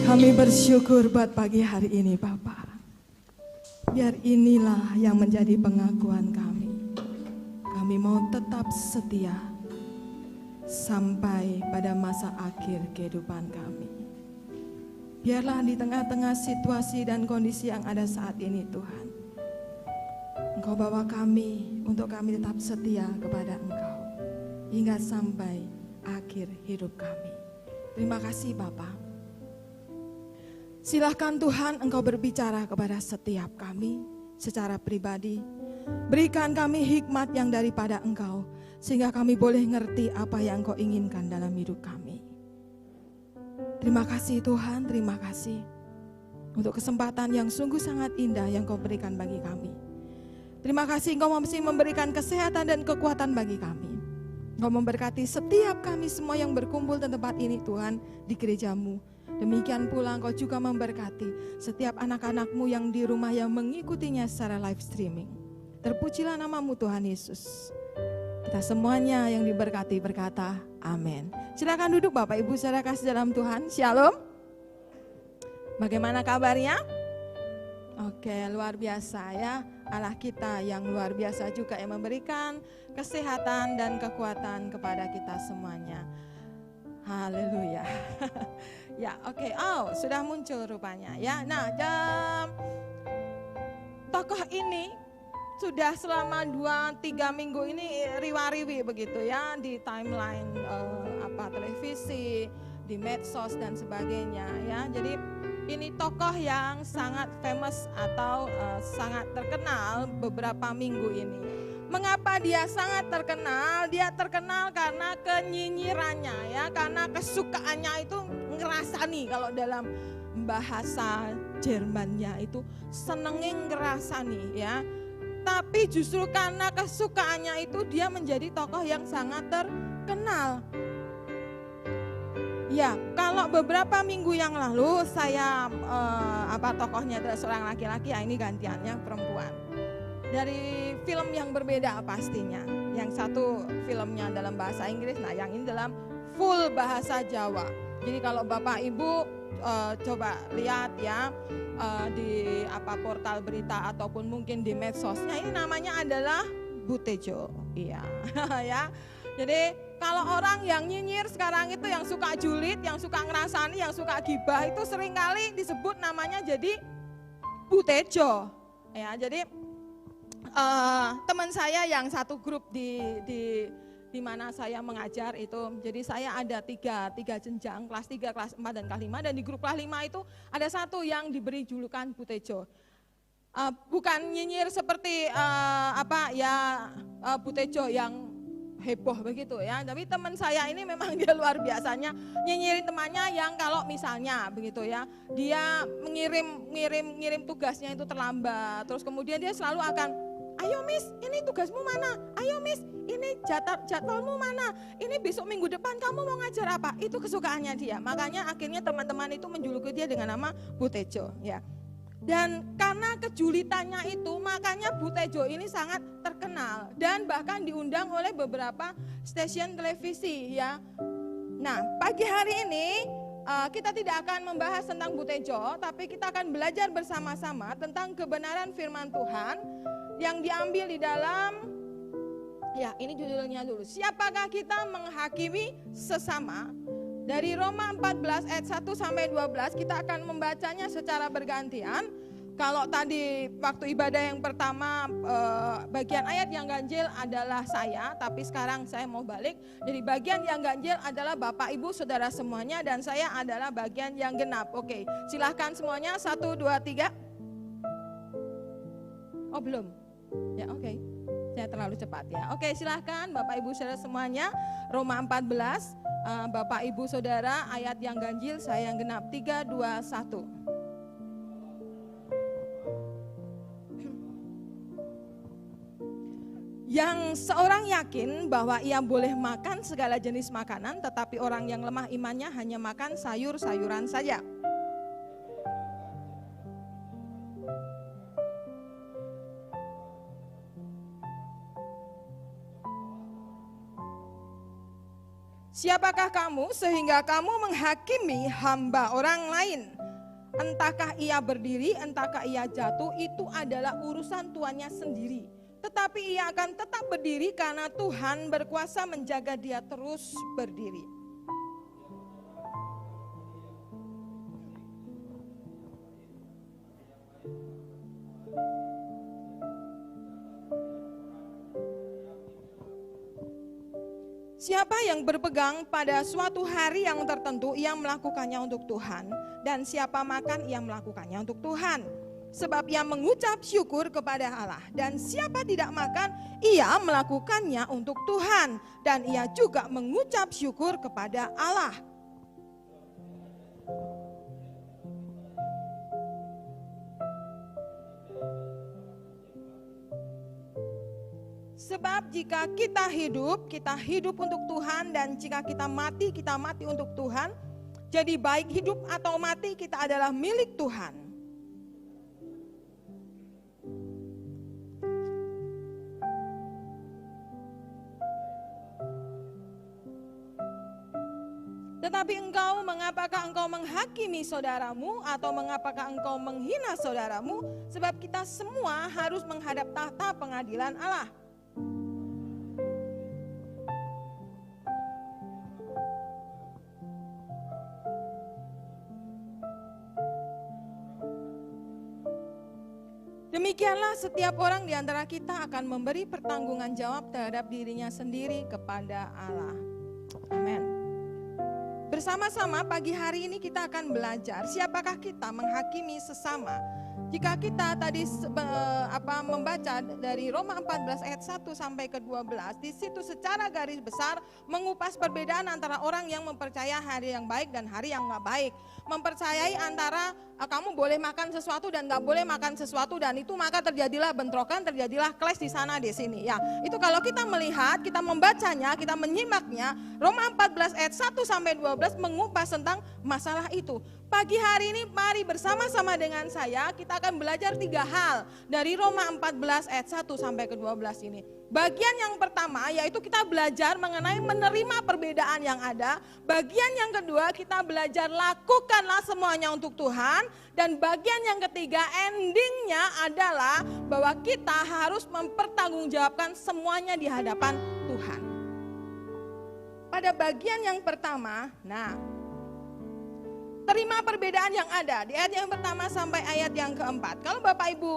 Kami bersyukur buat pagi hari ini Bapak. Biar inilah yang menjadi pengakuan kami. Kami mau tetap setia sampai pada masa akhir kehidupan kami. Biarlah di tengah-tengah situasi dan kondisi yang ada saat ini Tuhan, Engkau bawa kami untuk kami tetap setia kepada Engkau hingga sampai akhir hidup kami. Terima kasih Bapak. Silahkan Tuhan Engkau berbicara kepada setiap kami secara pribadi. Berikan kami hikmat yang daripada Engkau, sehingga kami boleh ngerti apa yang Engkau inginkan dalam hidup kami. Terima kasih Tuhan, terima kasih untuk kesempatan yang sungguh sangat indah yang Engkau berikan bagi kami. Terima kasih Engkau masih memberikan kesehatan dan kekuatan bagi kami. Engkau memberkati setiap kami semua yang berkumpul di tempat ini Tuhan, di gerejamu. Demikian pula Engkau juga memberkati setiap anak-anak-Mu yang di rumah yang mengikutinya secara live streaming. Terpujilah nama-Mu Tuhan Yesus. Kita semuanya yang diberkati berkata amin. Silakan duduk Bapak Ibu saudara kasih dalam Tuhan. Shalom. Bagaimana kabarnya? Oke, luar biasa ya. Allah kita yang luar biasa juga yang memberikan kesehatan dan kekuatan kepada kita semuanya. Haleluya. Ya, oke. Oh, sudah muncul rupanya ya. Nah, tokoh ini sudah selama 2-3 minggu ini riwa-riwi begitu ya di timeline televisi, di medsos dan sebagainya ya. Jadi ini tokoh yang sangat famous atau sangat terkenal beberapa minggu ini. Mengapa dia sangat terkenal? Dia terkenal karena kenyinyirannya ya, karena kesukaannya itu ngerasani, kalau dalam bahasa Jermannya itu senengin ngerasani ya. Tapi justru karena kesukaannya itu dia menjadi tokoh yang sangat terkenal. Ya, kalau beberapa minggu yang lalu saya tokohnya adalah seorang laki-laki, ya ini gantiannya perempuan. Dari film yang berbeda pastinya. Yang satu filmnya dalam bahasa Inggris, nah yang ini dalam full bahasa Jawa. Jadi kalau Bapak Ibu coba lihat ya di portal berita ataupun mungkin di medsosnya, ini namanya adalah Butejo. Iya, ya. Jadi kalau orang yang nyinyir sekarang itu, yang suka julid, yang suka ngerasani, yang suka gibah itu seringkali disebut namanya jadi Butejo. Ya, jadi teman saya yang satu grup di mana saya mengajar itu, jadi saya ada tiga jenjang, kelas 3, kelas 4 dan kelas 5, dan di grup kelas 5 itu ada satu yang diberi julukan Butejo. Bukan nyinyir seperti Butejo yang heboh begitu ya, tapi teman saya ini memang dia luar biasanya nyinyirin temannya yang kalau misalnya begitu ya, dia ngirim tugasnya itu terlambat, terus kemudian dia selalu akan, ayo Miss, ini tugasmu mana? Ayo Miss, ini jadwalmu mana? Ini besok minggu depan kamu mau ngajar apa? Itu kesukaannya dia. Makanya akhirnya teman-teman itu menjuluki dia dengan nama Butejo ya. Dan karena kejulitannya itu, makanya Butejo ini sangat terkenal dan bahkan diundang oleh beberapa stasiun televisi ya. Nah, pagi hari ini kita tidak akan membahas tentang Butejo, tapi kita akan belajar bersama-sama tentang kebenaran firman Tuhan yang diambil di dalam, ya ini judulnya dulu, siapakah kita menghakimi sesama. Dari Roma 14 ayat 1 sampai 12 kita akan membacanya secara bergantian. Kalau tadi waktu ibadah yang pertama bagian ayat yang ganjil adalah saya, tapi sekarang saya mau balik. Jadi bagian yang ganjil adalah Bapak Ibu Saudara semuanya, dan saya adalah bagian yang genap. Oke, silahkan semuanya 1, 2, 3. Oh belum? Ya oke. Saya terlalu cepat ya. Oke, silahkan Bapak Ibu Saudara semuanya. Roma 14, Bapak Ibu Saudara ayat yang ganjil, saya yang genap. 3, 2, 1. Yang seorang yakin bahwa ia boleh makan segala jenis makanan, tetapi orang yang lemah imannya hanya makan sayur-sayuran saja. Siapakah kamu sehingga kamu menghakimi hamba orang lain? Entahkah ia berdiri, entahkah ia jatuh, itu adalah urusan tuannya sendiri. Tetapi ia akan tetap berdiri karena Tuhan berkuasa menjaga dia terus berdiri. Siapa yang berpegang pada suatu hari yang tertentu, ia melakukannya untuk Tuhan. Dan siapa makan, ia melakukannya untuk Tuhan. Sebab ia mengucap syukur kepada Allah. Dan siapa tidak makan, ia melakukannya untuk Tuhan. Dan ia juga mengucap syukur kepada Allah. Sebab jika kita hidup untuk Tuhan, dan jika kita mati untuk Tuhan. Jadi baik hidup atau mati, kita adalah milik Tuhan. Tetapi mengapakah engkau menghakimi saudaramu, atau mengapakah engkau menghina saudaramu? Sebab kita semua harus menghadap tahta pengadilan Allah. Demikianlah setiap orang di antara kita akan memberi pertanggungan jawab terhadap dirinya sendiri kepada Allah. Amin. Bersama-sama pagi hari ini kita akan belajar siapakah kita menghakimi sesama. Jika kita tadi membaca dari Roma 14 ayat 1 sampai ke 12, di situ secara garis besar mengupas perbedaan antara orang yang mempercayai hari yang baik dan hari yang nggak baik. Mempercayai antara kamu boleh makan sesuatu dan nggak boleh makan sesuatu, dan itu maka terjadilah bentrokan, terjadilah clash di sana di sini. Ya, itu kalau kita melihat, kita membacanya, kita menyimaknya, Roma 14 ayat 1 sampai 12 mengupas tentang masalah itu. Pagi hari ini mari bersama-sama dengan saya kita akan belajar 3 hal dari Roma 14 ayat 1 sampai ke 12 ini. Bagian yang pertama yaitu kita belajar mengenai menerima perbedaan yang ada. Bagian yang kedua kita belajar lakukanlah semuanya untuk Tuhan. Dan bagian yang ketiga endingnya adalah bahwa kita harus mempertanggungjawabkan semuanya di hadapan Tuhan. Pada bagian yang pertama, terima perbedaan yang ada di ayat yang pertama sampai ayat yang keempat. Kalau Bapak Ibu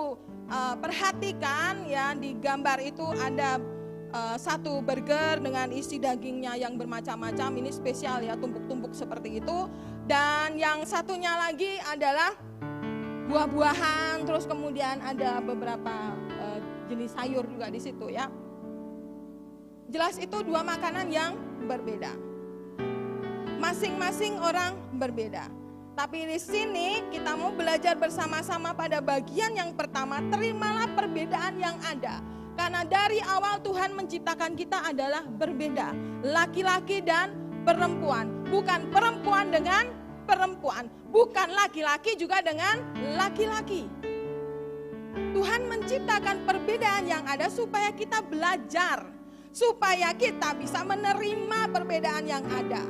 perhatikan ya, di gambar itu ada satu burger dengan isi dagingnya yang bermacam-macam. Ini spesial ya, tumpuk-tumpuk seperti itu. Dan yang satunya lagi adalah buah-buahan, terus kemudian ada beberapa jenis sayur juga di situ ya. Jelas itu 2 makanan yang berbeda. Masing-masing orang berbeda. Tapi di sini kita mau belajar bersama-sama pada bagian yang pertama, terimalah perbedaan yang ada. Karena dari awal Tuhan menciptakan kita adalah berbeda. Laki-laki dan perempuan. Bukan perempuan dengan perempuan. Bukan laki-laki juga dengan laki-laki. Tuhan menciptakan perbedaan yang ada supaya kita belajar. Supaya kita bisa menerima perbedaan yang ada.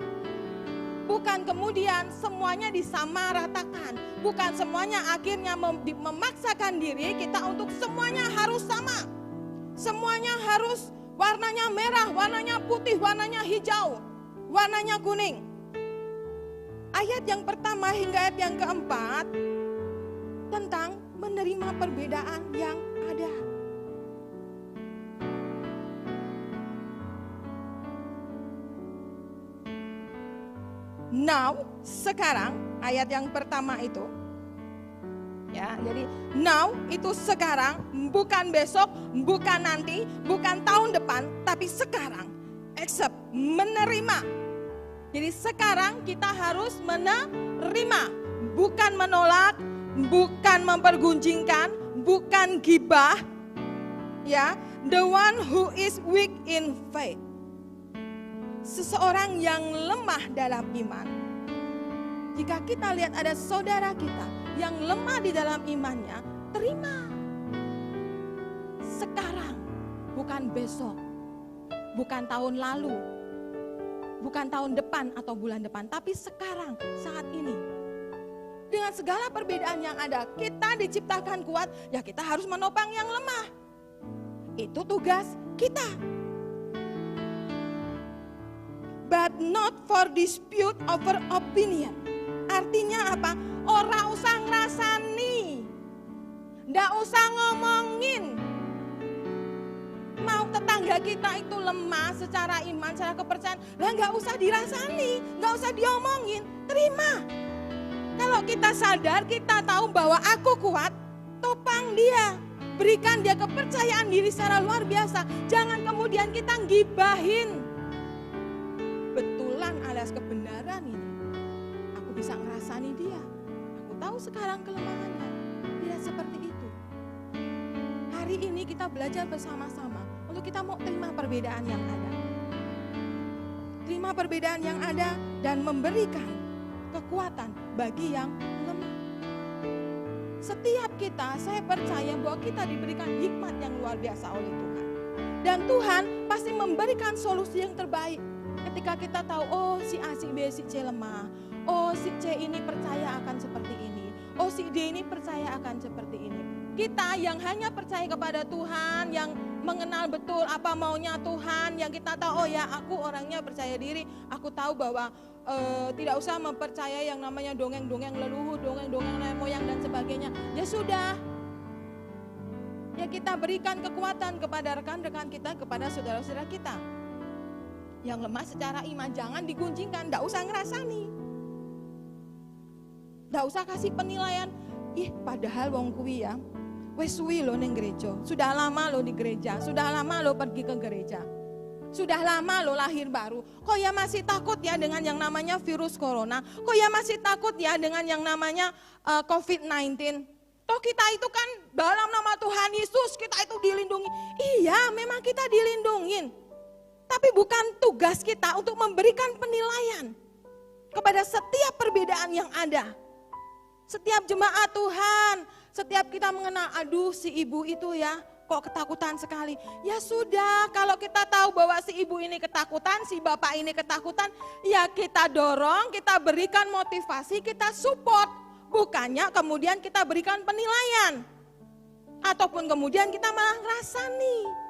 Bukan kemudian semuanya disamaratakan. Bukan semuanya akhirnya memaksakan diri kita untuk semuanya harus sama. Semuanya harus warnanya merah, warnanya putih, warnanya hijau, warnanya kuning. Ayat yang pertama hingga ayat yang keempat tentang menerima perbedaan yang ada. Now, sekarang, ayat yang pertama itu, ya, jadi now itu sekarang, bukan besok, bukan nanti, bukan tahun depan, tapi sekarang, accept, menerima. Jadi sekarang kita harus menerima, bukan menolak, bukan mempergunjingkan, bukan gibah, ya, the one who is weak in faith. Seseorang yang lemah dalam iman. Jika kita lihat ada saudara kita yang lemah di dalam imannya, terima. Sekarang, bukan besok, bukan tahun lalu, bukan tahun depan atau bulan depan, tapi sekarang, saat ini. Dengan segala perbedaan yang ada, kita diciptakan kuat, ya kita harus menopang yang lemah. Itu tugas kita. But not for dispute over opinion. Artinya apa? Ora usah ngrasani, ndak usah ngomongin. Mau tetangga kita itu lemah secara iman, secara kepercayaan, lah nggak usah dirasani, nggak usah diomongin, terima. Kalau kita sadar, kita tahu bahwa aku kuat, topang dia, berikan dia kepercayaan diri secara luar biasa. Jangan kemudian kita gibahin. Betulan alias kebenaran ini, aku bisa ngerasani dia, aku tahu sekarang kelemahannya, tidak seperti itu. Hari ini kita belajar bersama-sama untuk kita mau terima perbedaan yang ada. Terima perbedaan yang ada dan memberikan kekuatan bagi yang lemah. Setiap kita, saya percaya bahwa kita diberikan hikmat yang luar biasa oleh Tuhan. Dan Tuhan pasti memberikan solusi yang terbaik. Ketika kita tahu, oh si A, si B, si C lemah. Oh si C ini percaya akan seperti ini. Oh si D ini percaya akan seperti ini. Kita yang hanya percaya kepada Tuhan, yang mengenal betul apa maunya Tuhan, yang kita tahu, oh ya aku orangnya percaya diri, aku tahu bahwa tidak usah mempercaya yang namanya dongeng-dongeng leluhur, dongeng-dongeng nenek moyang dan sebagainya. Ya sudah, ya kita berikan kekuatan kepada rekan-rekan kita, kepada saudara-saudara kita yang lemah secara iman. Jangan diguncingkan, tidak usah ngerasani, tidak usah kasih penilaian. Ih padahal wong kuwi ya wes suwi lo neng gereja, sudah lama lo di gereja, sudah lama lo pergi ke gereja, sudah lama lo lahir baru. Kok ya masih takut ya dengan yang namanya virus corona? Kok ya masih takut ya dengan yang namanya COVID-19? Toh kita itu kan dalam nama Tuhan Yesus kita itu dilindungi. Iya memang kita dilindungin. Tapi bukan tugas kita untuk memberikan penilaian kepada setiap perbedaan yang ada. Setiap jemaat Tuhan, setiap kita mengenal, aduh si ibu itu ya kok ketakutan sekali. Ya sudah, kalau kita tahu bahwa si ibu ini ketakutan, si bapak ini ketakutan, ya kita dorong, kita berikan motivasi, kita support. Bukannya kemudian kita berikan penilaian. Ataupun kemudian kita malah ngerasani.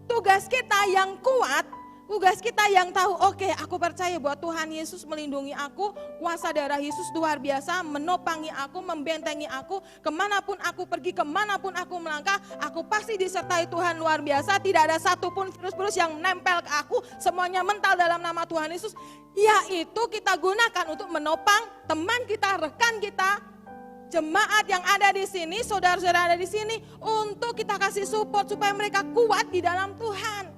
Tugas kita yang kuat, tugas kita yang tahu, oke, aku percaya bahwa Tuhan Yesus melindungi aku, kuasa darah Yesus luar biasa, menopangi aku, membentengi aku, kemanapun aku pergi, kemanapun aku melangkah, aku pasti disertai Tuhan luar biasa, tidak ada satupun virus-virus yang nempel ke aku, semuanya mental dalam nama Tuhan Yesus. Yaitu kita gunakan untuk menopang teman kita, rekan kita, jemaat yang ada di sini, saudara-saudara ada di sini, untuk kita kasih support supaya mereka kuat di dalam Tuhan.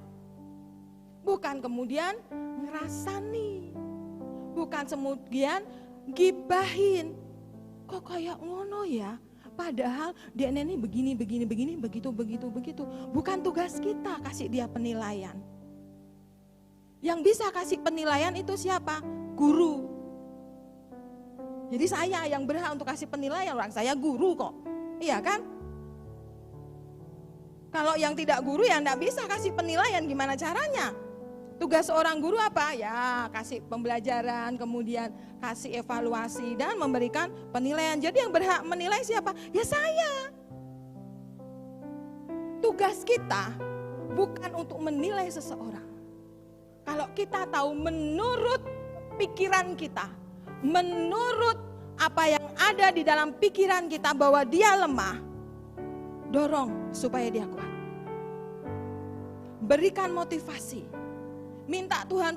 Bukan kemudian ngerasani, bukan kemudian gibahin. Kok kayak ngono ya? Padahal dia ini begini, begitu. Bukan tugas kita kasih dia penilaian. Yang bisa kasih penilaian itu siapa? Guru. Jadi saya yang berhak untuk kasih penilaian, orang saya guru kok. Iya kan? Kalau yang tidak guru ya enggak bisa kasih penilaian, gimana caranya? Tugas seorang guru apa? Ya kasih pembelajaran, kemudian kasih evaluasi dan memberikan penilaian. Jadi yang berhak menilai siapa? Ya saya. Tugas kita bukan untuk menilai seseorang. Kalau kita tahu menurut pikiran kita, menurut apa yang ada di dalam pikiran kita bahwa dia lemah, dorong supaya dia kuat. Berikan motivasi. Minta Tuhan,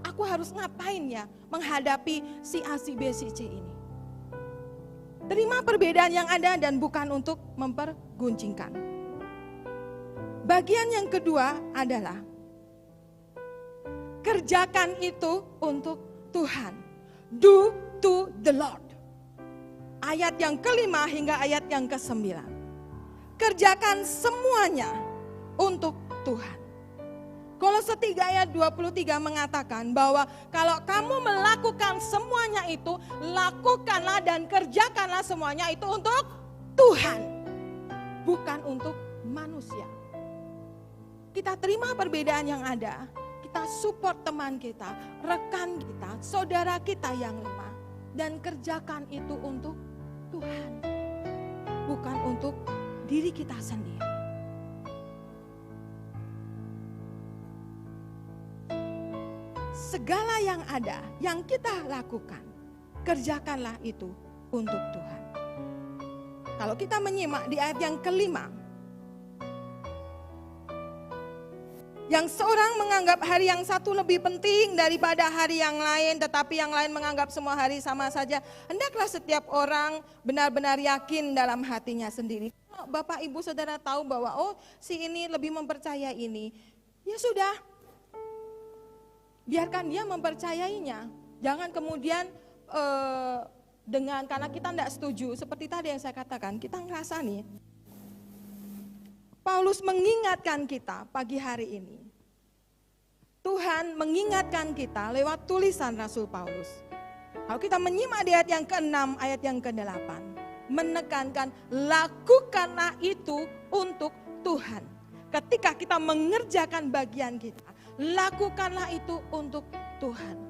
aku harus ngapain ya menghadapi si A, si B, si C ini. Terima perbedaan yang ada dan bukan untuk memperguncingkan. Bagian yang kedua adalah kerjakan itu untuk Tuhan. Do to the Lord. Ayat yang kelima hingga ayat yang ke-9. Kerjakan semuanya untuk Tuhan. Kolose 3 ayat 23 mengatakan bahwa kalau kamu melakukan semuanya itu, lakukanlah dan kerjakanlah semuanya itu untuk Tuhan, bukan untuk manusia. Kita terima perbedaan yang ada, kita kita support teman kita, rekan kita, saudara kita yang lemah. Dan kerjakan itu untuk Tuhan, bukan untuk diri kita sendiri. Segala yang ada, yang kita lakukan, kerjakanlah itu untuk Tuhan. Kalau kita menyimak di ayat yang kelima, yang seorang menganggap hari yang satu lebih penting daripada hari yang lain, tetapi yang lain menganggap semua hari sama saja. Hendaklah setiap orang benar-benar yakin dalam hatinya sendiri. Kalau Bapak Ibu Saudara tahu bahwa si ini lebih mempercayai ini, ya sudah, biarkan dia mempercayainya. Jangan kemudian karena kita tidak setuju, seperti tadi yang saya katakan, kita ngerasa nih, Paulus mengingatkan kita pagi hari ini. Tuhan mengingatkan kita lewat tulisan Rasul Paulus. Kalau kita menyimak di ayat yang ke-6, ayat yang ke-8, menekankan lakukanlah itu untuk Tuhan. Ketika kita mengerjakan bagian kita, lakukanlah itu untuk Tuhan.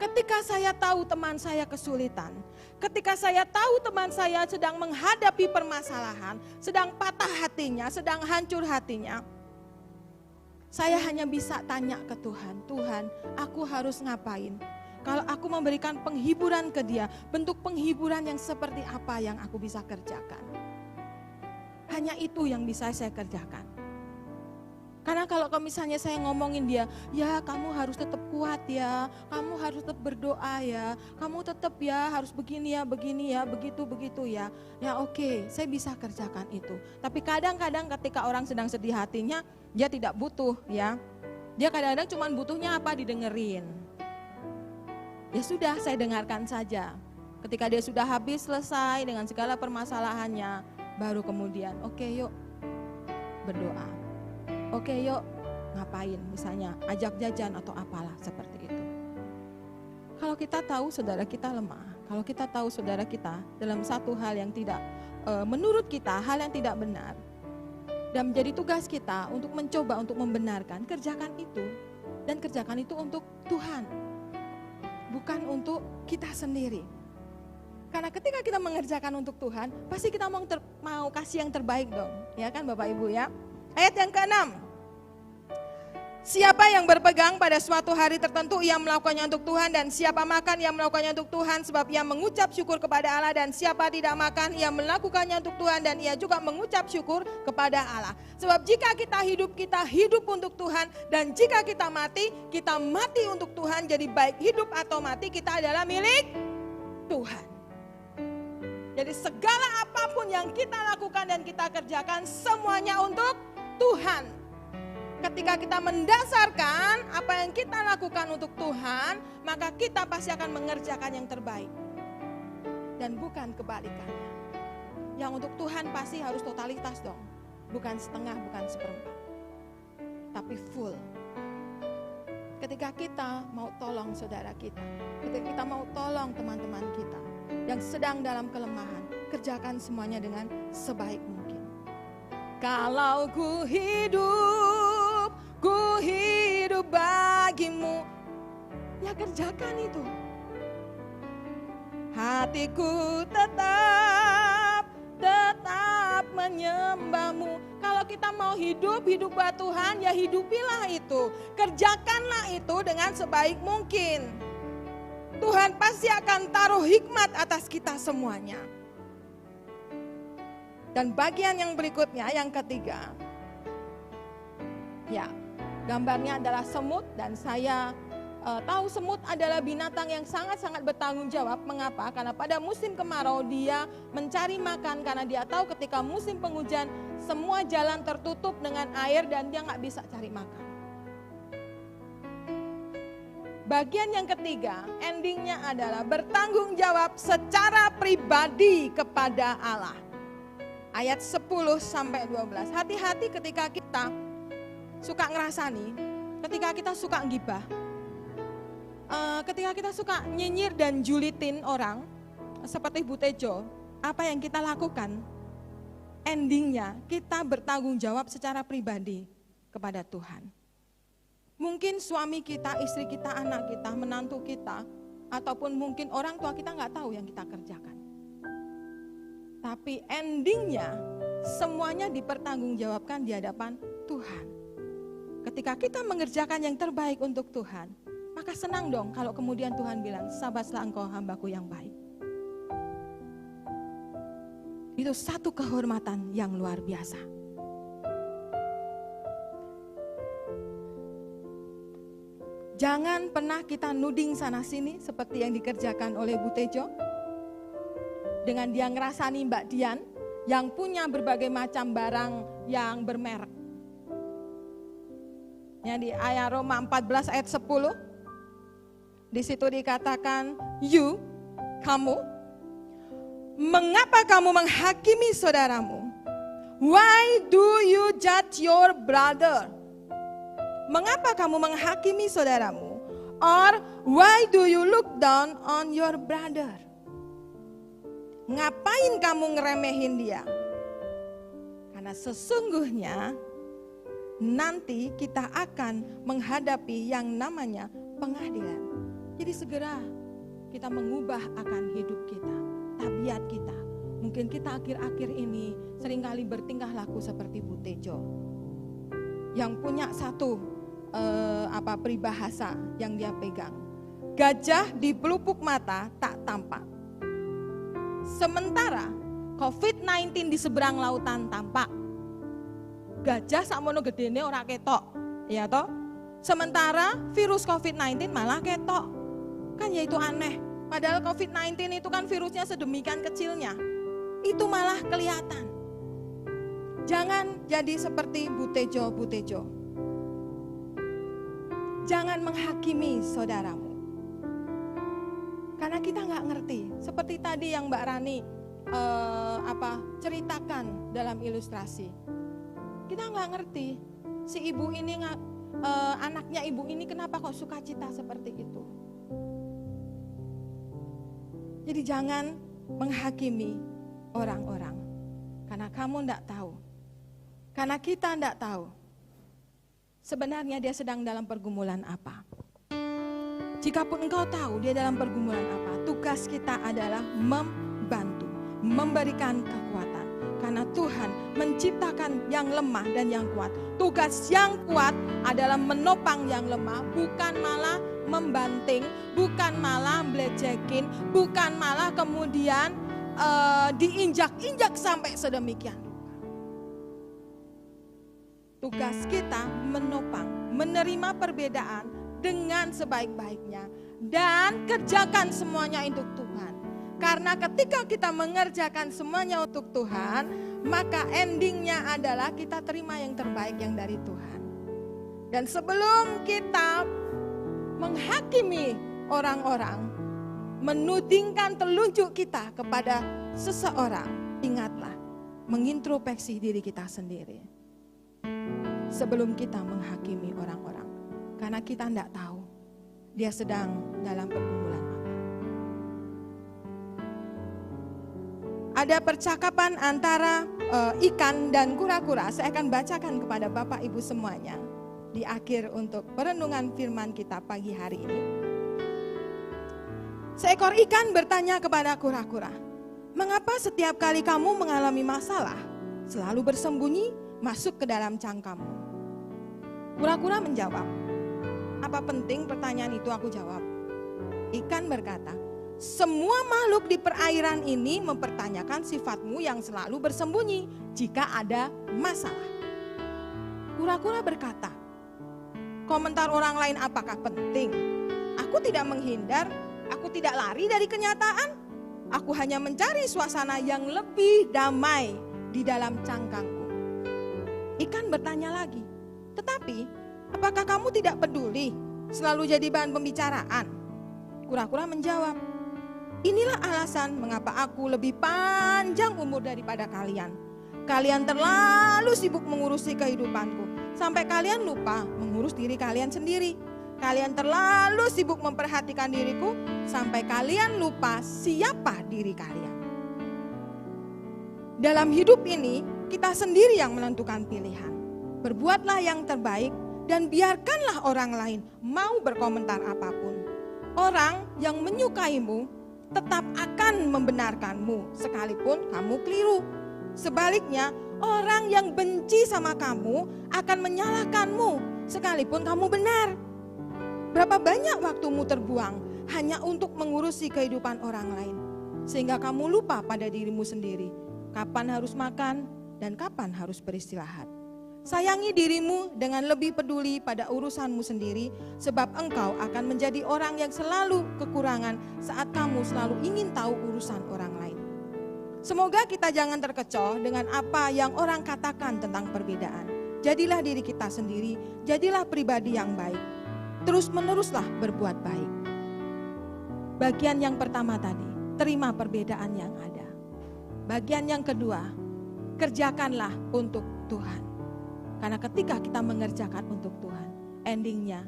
Ketika saya tahu teman saya kesulitan, ketika saya tahu teman saya sedang menghadapi permasalahan, sedang patah hatinya, sedang hancur hatinya, saya hanya bisa tanya ke Tuhan, Tuhan, aku harus ngapain? Kalau aku memberikan penghiburan ke dia, bentuk penghiburan yang seperti apa yang aku bisa kerjakan? Hanya itu yang bisa saya kerjakan. Karena kalau misalnya saya ngomongin dia, ya kamu harus tetap kuat ya, kamu harus tetap berdoa ya, kamu tetap ya harus begini ya, begitu ya. Ya oke, saya bisa kerjakan itu. Tapi kadang-kadang ketika orang sedang sedih hatinya, dia tidak butuh ya. Dia kadang-kadang cuma butuhnya apa? Didengerin. Ya sudah, saya dengarkan saja. Ketika dia sudah habis selesai dengan segala permasalahannya, baru kemudian oke, yuk berdoa. Oke, yuk ngapain, misalnya ajak jajan atau apalah seperti itu. Kalau kita tahu saudara kita lemah, kalau kita tahu saudara kita dalam satu hal yang tidak, menurut kita hal yang tidak benar, dan menjadi tugas kita untuk mencoba untuk membenarkan, kerjakan itu. Dan kerjakan itu untuk Tuhan, bukan untuk kita sendiri. Karena ketika kita mengerjakan untuk Tuhan, pasti kita mau kasih yang terbaik dong, ya kan Bapak Ibu ya. Ayat yang ke-6, siapa yang berpegang pada suatu hari tertentu ia melakukannya untuk Tuhan, dan siapa makan ia melakukannya untuk Tuhan sebab ia mengucap syukur kepada Allah, dan siapa tidak makan ia melakukannya untuk Tuhan dan ia juga mengucap syukur kepada Allah. Sebab jika kita hidup untuk Tuhan, dan jika kita mati untuk Tuhan. Jadi baik hidup atau mati kita adalah milik Tuhan. Jadi segala apapun yang kita lakukan dan kita kerjakan semuanya untuk Tuhan. Ketika kita mendasarkan apa yang kita lakukan untuk Tuhan, maka kita pasti akan mengerjakan yang terbaik. Dan bukan kebalikannya. Yang untuk Tuhan pasti harus totalitas dong. Bukan setengah, bukan seperempat. Tapi full. Ketika kita mau tolong saudara kita, ketika kita mau tolong teman-teman kita yang sedang dalam kelemahan, kerjakan semuanya dengan sebaik mungkin. Kalau ku hidup bagimu, ya kerjakan itu. Hatiku tetap menyembahmu. Kalau kita mau hidup buat Tuhan, ya hidupilah itu. Kerjakanlah itu dengan sebaik mungkin. Tuhan pasti akan taruh hikmat atas kita semuanya. Dan bagian yang berikutnya, yang ketiga, ya gambarnya adalah semut, dan saya tahu semut adalah binatang yang sangat-sangat bertanggung jawab. Mengapa? Karena pada musim kemarau dia mencari makan, karena dia tahu ketika musim penghujan semua jalan tertutup dengan air dan dia nggak bisa cari makan. Bagian yang ketiga, endingnya adalah bertanggung jawab secara pribadi kepada Allah. Ayat 10-12. Hati-hati ketika kita suka ngerasani, ketika kita suka gibah, ketika kita suka nyinyir dan julitin orang, seperti Bu Tejo, apa yang kita lakukan? Endingnya kita bertanggung jawab secara pribadi kepada Tuhan. Mungkin suami kita, istri kita, anak kita, menantu kita, ataupun mungkin orang tua kita nggak tahu yang kita kerjakan. Tapi endingnya semuanya dipertanggungjawabkan di hadapan Tuhan. Ketika kita mengerjakan yang terbaik untuk Tuhan, maka senang dong kalau kemudian Tuhan bilang, sabatlah engkau hambaku yang baik. Itu satu kehormatan yang luar biasa. Jangan pernah kita nuding sana sini seperti yang dikerjakan oleh Bu Tejo. Dengan dia ngerasani Mbak Dian yang punya berbagai macam barang yang bermerek. Ya, di ayat Roma 14 ayat 10. Di situ dikatakan, kamu, mengapa kamu menghakimi saudaramu? Why do you judge your brother? Mengapa kamu menghakimi saudaramu? Or why do you look down on your brother? Ngapain kamu ngeremehin dia? Karena sesungguhnya nanti kita akan menghadapi yang namanya pengadilan. Jadi segera kita mengubah akan hidup kita, tabiat kita. Mungkin kita akhir-akhir ini seringkali bertingkah laku seperti Bu Tejo. Yang punya satu peribahasa yang dia pegang. Gajah di pelupuk mata tak tampak. Sementara COVID-19 di seberang lautan tampak. Gajah sakmono gedene ora ketok, ya toh? Sementara virus COVID-19 malah ketok. Kan ya itu aneh. Padahal COVID-19 itu kan virusnya sedemikian kecilnya. Itu malah kelihatan. Jangan jadi seperti Bu Tejo. Jangan menghakimi saudaramu. Karena kita nggak ngerti. Seperti tadi yang Mbak Rani ceritakan dalam ilustrasi. Kita nggak ngerti. Si ibu ini anaknya ibu ini kenapa kok sukacita seperti itu. Jadi jangan menghakimi orang-orang. Karena kamu nggak tahu. Karena kita nggak tahu. Sebenarnya dia sedang dalam pergumulan apa. Jikapun engkau tahu dia dalam pergumulan apa, tugas kita adalah membantu, memberikan kekuatan. Karena Tuhan menciptakan yang lemah dan yang kuat. Tugas yang kuat adalah menopang yang lemah, bukan malah membanting, bukan malah belecekin, bukan malah kemudian diinjak-injak sampai sedemikian. Tugas kita menopang, menerima perbedaan dengan sebaik-baiknya dan kerjakan semuanya untuk Tuhan. Karena ketika kita mengerjakan semuanya untuk Tuhan, maka endingnya adalah kita terima yang terbaik yang dari Tuhan. Dan sebelum kita menghakimi orang-orang, menudingkan telunjuk kita kepada seseorang, ingatlah mengintrospeksi diri kita sendiri. Sebelum kita menghakimi orang-orang, karena kita tidak tahu dia sedang dalam pergumulan apa. Ada percakapan antara ikan dan kura-kura. Saya akan bacakan kepada Bapak Ibu semuanya di akhir untuk perenungan firman kita pagi hari ini. Seekor ikan bertanya kepada kura-kura, "Mengapa setiap kali kamu mengalami masalah selalu bersembunyi masuk ke dalam cangkangmu?" Kura-kura menjawab, "Apa penting pertanyaan itu?" Aku jawab. Ikan berkata, "Semua makhluk di perairan ini mempertanyakan sifatmu yang selalu bersembunyi jika ada masalah." Kura-kura berkata, "Komentar orang lain apakah penting? Aku tidak menghindar, aku tidak lari dari kenyataan. Aku hanya mencari suasana yang lebih damai di dalam cangkangku." Ikan bertanya lagi, "Tetapi apakah kamu tidak peduli selalu jadi bahan pembicaraan?" Kura-kura menjawab, "Inilah alasan mengapa aku lebih panjang umur daripada kalian. Kalian terlalu sibuk mengurusi kehidupanku sampai kalian lupa mengurus diri kalian sendiri. Kalian terlalu sibuk memperhatikan diriku sampai kalian lupa siapa diri kalian." Dalam hidup ini kita sendiri yang menentukan pilihan. Berbuatlah yang terbaik dan biarkanlah orang lain mau berkomentar apapun. Orang yang menyukaimu tetap akan membenarkanmu sekalipun kamu keliru. Sebaliknya, orang yang benci sama kamu akan menyalahkanmu sekalipun kamu benar. Berapa banyak waktumu terbuang hanya untuk mengurusi kehidupan orang lain, sehingga kamu lupa pada dirimu sendiri, kapan harus makan dan kapan harus beristirahat. Sayangi dirimu dengan lebih peduli pada urusanmu sendiri, sebab engkau akan menjadi orang yang selalu kekurangan saat kamu selalu ingin tahu urusan orang lain. Semoga kita jangan terkecoh dengan apa yang orang katakan tentang perbedaan. Jadilah diri kita sendiri, jadilah pribadi yang baik. Terus-meneruslah berbuat baik. Bagian yang pertama tadi, terima perbedaan yang ada. Bagian yang kedua, kerjakanlah untuk Tuhan. Karena ketika kita mengerjakan untuk Tuhan, endingnya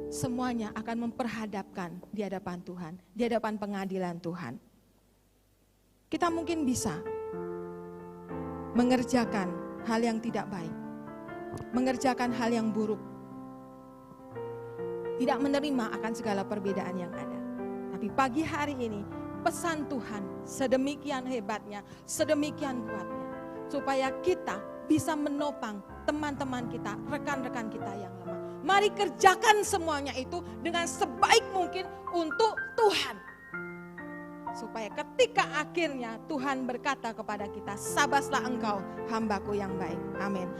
semuanya akan memperhadapkan di hadapan Tuhan, di hadapan pengadilan Tuhan. Kita mungkin bisa mengerjakan hal yang tidak baik, mengerjakan hal yang buruk, tidak menerima akan segala perbedaan yang ada. Tapi pagi hari ini pesan Tuhan sedemikian hebatnya, sedemikian kuatnya, supaya kita bisa menopang teman-teman kita, rekan-rekan kita yang lemah. Mari kerjakan semuanya itu dengan sebaik mungkin untuk Tuhan. Supaya ketika akhirnya Tuhan berkata kepada kita, sabaslah engkau hambaku yang baik. Amin.